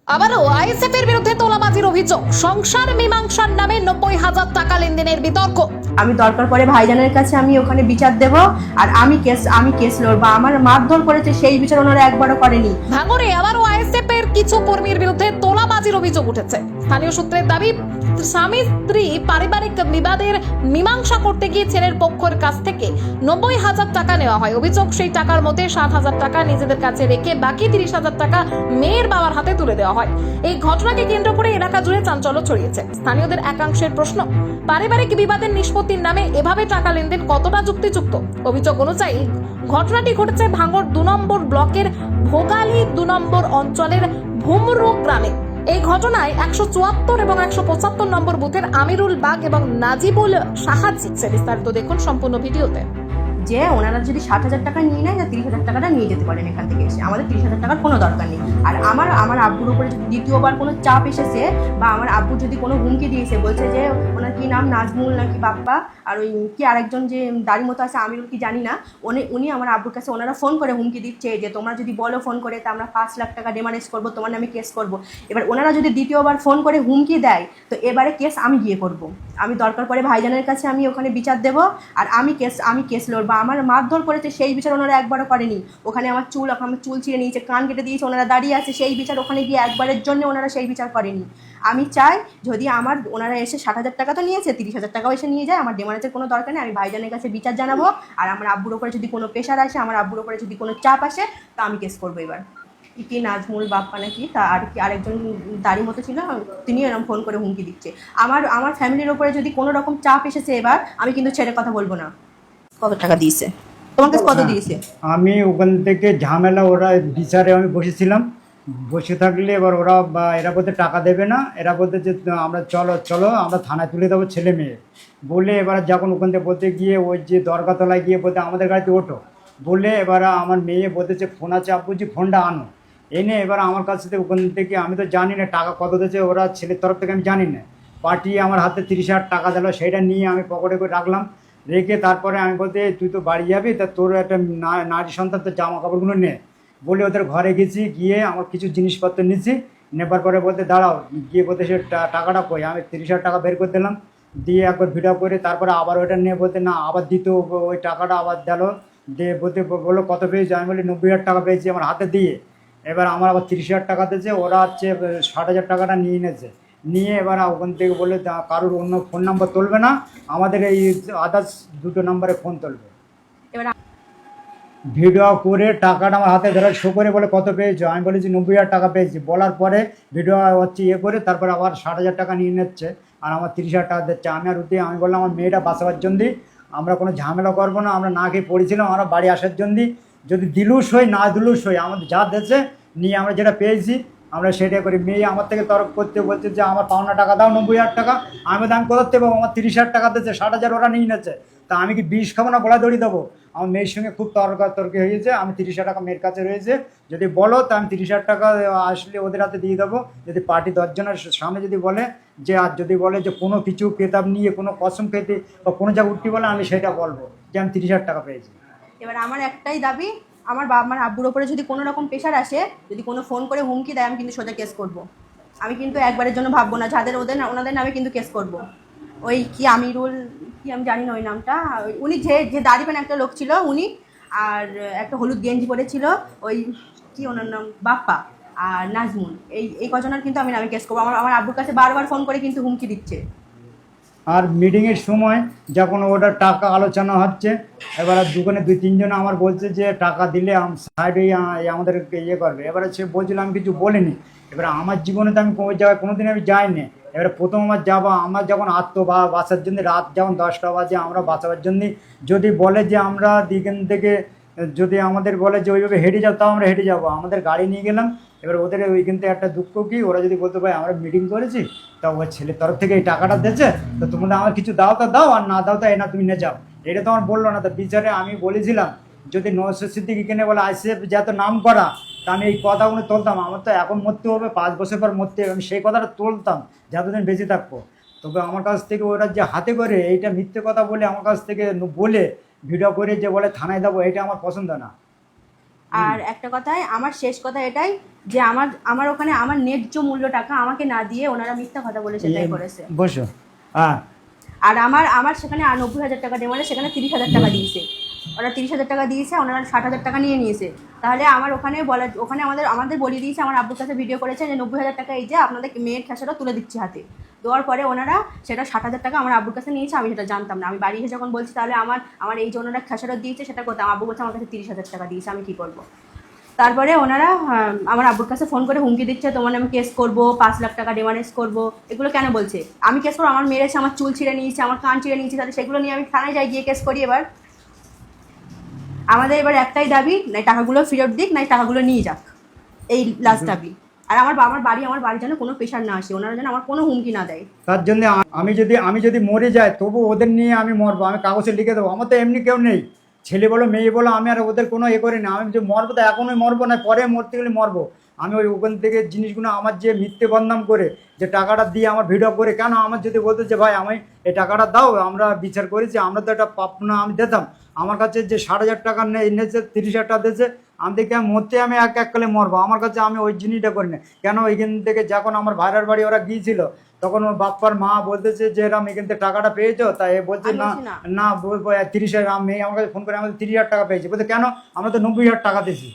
আবারও আইএসএফ এর বিরুদ্ধে তোলাবাজির অভিযোগ, সংসার মীমাংসার নামে 90,000 টাকা লেনদেনের বিতর্ক। আমি দরকার পড়ে ভাইজানের কাছে আমি ওখানে বিচার দেব, আর আমি কেস লড়বো। আমার মারধর করেছে সেই বিচার ওনারা একবারও করেনি। ভাঙড়ে আবারও আইএসএফ এর কিছু কর্মীর বিরুদ্ধে তোলাবাজির অভিযোগ উঠেছে। স্থানীয় সূত্রের দাবি, স্বামী স্ত্রী পারিবারিক বিবাদের মীমাংসা করতে গিয়ে ছেলের পক্ষের কাছ থেকে 90,000 টাকা নেওয়া হয়। অভিযোগ, সেই টাকার মধ্যে 60,000 টাকা নিজেদের কাছে রেখে বাকি 30,000 টাকা মেয়ের বাবার হাতে তুলে দেওয়া হয়। এই ঘটনাকে কেন্দ্র করে এলাকা জুড়ে চাঞ্চল্য ছড়িয়েছে। স্থানীয়দের একাংশের প্রশ্ন, পারিবারিক বিবাদের নিষ্পত্তির নামে এভাবে টাকা লেনদেন কতটা যুক্তিযুক্ত? অভিযোগ অনুযায়ী ঘটনাটি ঘটেছে ভাঙড় 2 নম্বর ব্লকের ভোগালী 2 নম্বর অঞ্চলের ভুমরু গ্রামে। এই ঘটনায় 174 এবং 175 নম্বর বুথের আমিরুল বাগ এবং নাজিবুল সাহায্য। বিস্তারিত দেখুন সম্পূর্ণ ভিডিওতে। যে ওনারা যদি 60,000 টাকা নিয়ে নেয়, 30,000 টাকাটা নিয়ে যেতে পারেন এখান থেকে এসে। আমাদের 30,000 টাকার কোনো দরকার নেই। আর আমার আব্বুর উপরে যদি দ্বিতীয়বার কোনো চাপ এসেছে, বা আমার আব্বু যদি কোনো হুমকি দিয়েছে, বলছে যে ওনার কি নাম নাজমুল নাকি বাপ্পা, আর ওই কি আরেকজন যে দাড়ি মতো আছে আমিরুল কি জানি না, উনি আমার আব্বুর কাছে ওনারা ফোন করে হুমকি দিচ্ছে যে তোমরা যদি বলো ফোন করে, তা আমরা 5 লাখ টাকা ডেমারেজ করবো, তোমার নামে কেস করবো। এবার ওনারা যদি দ্বিতীয়বার ফোন করে হুমকি দেয়, তো এবারে কেস আমি গিয়ে করবো। আমি দরকার পড়ে ভাইজানের কাছে আমি ওখানে বিচার দেব, আর আমি কেস লড়বো। আমার মারধর করেছে সেই বিচার ওনারা একবারও করেনি। ওখানে আমার চুল ছিঁড়ে নিয়েছে, কান কেটে দিয়েছে, ওনারা দাঁড়িয়ে আছে, সেই বিচার ওখানে গিয়ে একবারের জন্য ওনারা সেই বিচার করেনি। আমি চাই যদি ওনারা এসে 60,000 টাকা তো নিয়েছে, 30,000 টাকাও এসে নিয়ে যায়, আমার ডেমারেজের কোনো দরকার নেই। আমি ভাইজানের কাছে বিচার জানাবো, আর আমার আব্বুর ওপরে যদি কোনো প্রেশার আসে, আমার আব্বুর ওপরে যদি কোনো চাপ আসে, তা আমি কেস করবো। এবার কি নাজমুল বাপ্পা নাকি, তা আর কি আরেকজন দাড়ি মতো ছিল, তিনি এরকম ফোন করে হুমকি দিচ্ছে। আমার ফ্যামিলির ওপরে যদি কোনো রকম চাপ এসেছে, এবার আমি কিন্তু ছেড়ে কথা বলবো না। কত টাকা দিয়েছে তোমার কাছে, কত দিয়েছে? আমি ওখান থেকে ঝামেলা, ওরা বিচারে আমি বসেছিলাম, বসে থাকলে এবার এরা বলতে টাকা দেবে না, এরা বলতে যে আমরা চলো আমরা থানায় তুলে দেবো ছেলে মেয়ে বলে। এবার যখন ওখান থেকে বলতে গিয়ে ওই যে দরগাতলায় গিয়ে বলতে আমাদের গাড়িতে ওঠো বলে, এবার আমার মেয়ে বলতেছে ফোন আছে আব্বুজি, ফোনটা আনো। এনে এবার আমার কাছে ওখান থেকে, আমি তো জানি না টাকা কত দিয়েছে ওরা ছেলের তরফ থেকে, আমি জানি না। পাঠিয়ে আমার হাতে 30,000 টাকা দিল, সেইটা নিয়ে আমি পকেটে করে রাখলাম। রেখে তারপরে আমি বলতে, তুই তো বাড়ি যাবি, তা তোর একটা নারী সন্তান, তোর জামা কাপড়গুলো নে বলে ওদের ঘরে গেছি। গিয়ে আমার কিছু জিনিসপত্র নিচ্ছি, নেবার পরে বলতে দাঁড়াও, গিয়ে বলতে সে টাকাটা কই। আমি 30,000 টাকা বের করে দিলাম, দিয়ে একবার ভিডিও করে তারপরে আবার ওইটা নিয়ে বলতে না আবার দিত, ওই টাকাটা আবার দিল। দিয়ে বলতে বললো কত পেয়েছি, আমি বলি 90,000 টাকা পেয়েছি আমার হাতে দিয়ে। এবার আমার আবার 30,000 টাকা দিয়েছে, ওরা হচ্ছে 60,000 টাকাটা নিয়ে নিয়েছে। নিয়ে এবার ওখান থেকে বলে কারোর অন্য ফোন নাম্বার তুলবে না, আমাদের এই আদার্স 2 নম্বরে ফোন তুলবে। এবার ভিডিও করে টাকাটা আমার হাতে ধরে শো করে বলে কত পেয়েছো, আমি বলেছি 90,000 টাকা পেয়েছি। বলার পরে ভিডিও হচ্ছে করে তারপরে আবার 60,000 টাকা নিয়ে নিচ্ছে, আর আমার 30,000 টাকা দিচ্ছে। আমি বললাম আমার মেয়েটা বাঁচাবার জন্যই, আমরা কোনো ঝামেলা করবো না, আমরা না খেয়ে পড়েছিলাম, আমরা বাড়ি আসার জন্যই। যদি দিলুস হই না দিলুস হই, আমাদের যা দিয়েছে নিয়ে আমরা যেটা পেয়েছি আমরা সেটা করি। মেয়ে আমার থেকে তরফ করতে বলছে যে আমার পাওনা টাকা দাও 90,000 টাকা। আমি কোথার থেকে পাবো, আমার 30,000 টাকা দিচ্ছে, 60,000 ওরা নিয়ে নিচ্ছে। তা আমি কি বিষ খাবো না গলা দড়ি দেবো? আমার মেয়ের সঙ্গে খুব তর্কি হয়েছে। আমি 30,000 টাকা মেয়ের কাছে রয়েছে, যদি বলো তা আমি 30,000 টাকা আসলে ওদের হাতে দিয়ে দেবো। যদি পার্টি 10 জনের সামনে যদি বলে যে, আর যদি বলে যে কোনো কিছু কেতাব নিয়ে কোনো কসম খেতে বা কোনো জায়গায় উঠতে বলে, আমি সেটা বলবো যে আমি 30,000 টাকা পেয়েছি। এবার আমার একটাই দাবি, আমার আব্বুর ওপরে যদি কোনো রকম প্রেশার আসে, যদি কোনো ফোন করে হুমকি দেয়, আমি কিন্তু সোজা কেস করব। আমি কিন্তু একবারের জন্য ভাববো না, ওনাদের নামে কিন্তু কেস করব। ওই কি আমিরুল কি, আমি জানি না ওই নামটা, উনি যে দাড়ি পেন একটা লোক ছিল উনি, আর একটা হলুদ গেঞ্জি পরেছিল ওই কি ওনার নাম বাপ্পা, আর নাজমুল, এই কজনের কিন্তু আমি নামে কেস করবো। আমার আব্বুর কাছে বারবার ফোন করে কিন্তু হুমকি দিচ্ছে। আর মিটিংয়ের সময় যখন ওটা টাকা আলোচনা হচ্ছে, এবার দোকানে 2-3 জন আমার বলছে যে টাকা দিলে সাইডে আমাদেরকে করবে। এবারে সে বলছিল আমি কিছু বলিনি। এবার আমার জীবনে তো আমি ওই জায়গায় কোনোদিন আমি যাইনি। এবারে প্রথম আমার যাবো, আমার যখন বাঁচার জন্য রাত যখন 10টা বাজে, আমরা বাঁচাবার জন্য যদি বলে যে আমরা দিকেন থেকে যদি আমাদের বলে যে ওইভাবে হেঁটে যাও, তাও আমরা হেঁটে যাবো। আমাদের গাড়ি নিয়ে গেলাম। এবার ওদের ওইখান থেকে একটা দুঃখ কি, ওরা যদি বলতে পারে আমরা মিটিং করেছি, তা ওর ছেলের তরফ থেকে এই টাকাটা দিয়েছে, তো তোমরা আমার কিছু দাও তা দাও, আর না দাও তা না তুমি নিয়ে যাও। এটা তো আমার বললো না। তো বিচারে আমি বলেছিলাম যদি নওশাদ সিদ্দিকী কিনে বলে আইসিএফ যত নাম করা, তা আমি এই কথাগুলো তুলতাম। আমার তো এখন মরতে হবে, 5 বছর পর মরতে হবে, আমি সেই কথাটা তুলতাম যতদিন বেঁচে থাকবো। তবে আমার কাছ থেকে ওরা যে হাতে করে এইটা মিথ্যে কথা বলে আমার কাছ থেকে বলে ভিডিও করে যে বলে থানায় দেবো, এটা আমার পছন্দ না। আর একটা কথায় আমার শেষ কথা এটাই যে আমার ওখানে আমার ন্যায্য মূল্য টাকা আমাকে না দিয়ে ওনারা মিথ্যা কথা বলে সেটাই করেছে। বসো। হ্যাঁ, আর আমার সেখানে 90,000 টাকা ডিমান্ডে সেখানে 30,000 টাকা দিয়েছে। ওরা 30,000 টাকা দিয়েছে, ওনারা 60,000 টাকা নিয়ে নিয়েছে। তাহলে আমার ওখানে আমাদের বলিয়ে দিয়েছে, আমার আব্বুর কাছে ভিডিও করেছে যে 90,000 টাকা এই যে আপনাদের মেয়ের খেসাটা তুলে দিচ্ছে হাতে। দেওয়ার পরে ওনারা সেটা 60,000 টাকা আমার আব্বুর কাছে নিয়েছে, আমি সেটা জানতাম না। আমি বাড়ি এসে যখন বলছি তাহলে আমার এই যে ওনারা খেসাটা দিয়েছে সেটা করতাম, আব্বু বলছে আমার কাছে 30,000 টাকা দিয়েছে, আমি কী করবো। তারপরে ওনারা আমার আব্বুর কাছে ফোন করে হুমকি দিচ্ছে, তোমার আমি কেস করবো, 5 লাখ টাকা ডিমান্ডেস করবো। এগুলো কেন বলছে? আমি কেস করবো? আমার মেরেছে, আমার চুল ছিঁড়ে নিয়েছে, আমার কান ছিঁড়ে নিয়েছে, তাহলে সেগুলো নিয়ে আমি থানায় যাই, গিয়ে কেস করি। এবার আমাদের একটাই দাবি, নাই টাকাগুলো ফেরত দিক, নাই টাকাগুলো নিয়ে যাক, এই লাস্ট দাবি। আর আমার বাড়ি যেন কোনো প্রেশার না আসে, ওনারা যেন আমার কোনো হুমকি না দেয়। তার জন্য আমি যদি মরে যাই তবু ওদের নিয়ে আমি মরবো, আমি কাগজে লিখে দেবো। আমার তো এমনি কেউ নেই, ছেলে বলো মেয়ে বলো, আমি আর ওদের কোনো করি না। আমি যে মরবো তো এখনই মরবো না, পরে মরতে গেলে মরবো। আমি ওখান থেকে জিনিসগুলো আমার যে মিথ্যে বদনাম করে যে টাকাটা দিয়ে আমার ভিডিও করে, কেন আমার যদি বলতো যে ভাই আমি এই টাকাটা দাও, আমরা বিচার করেছি, আমরা তো একটা পাপ না আমি দিতাম। আমার কাছে যে 60,000 টাকা এনেছে, 30,000 টাকা দিয়েছে, আমি দেখি আমি মরতে আমি এক কালে মরবো। আমার কাছে আমি ওই জিনিসটা করি না। কেন ওইখান থেকে যখন আমার ভাইরার বাড়ি ওরা গিয়েছিল, তখন ওর বাপ্পার মা বলতেছে যে এরম এখান থেকে টাকাটা পেয়েছো, তাই বলছে না 30,000। মেয়ে আমার কাছে ফোন করে আমাদের 30,000 টাকা পেয়েছে। বলতে কেন? আমরা তো 90,000 টাকা দিয়েছি।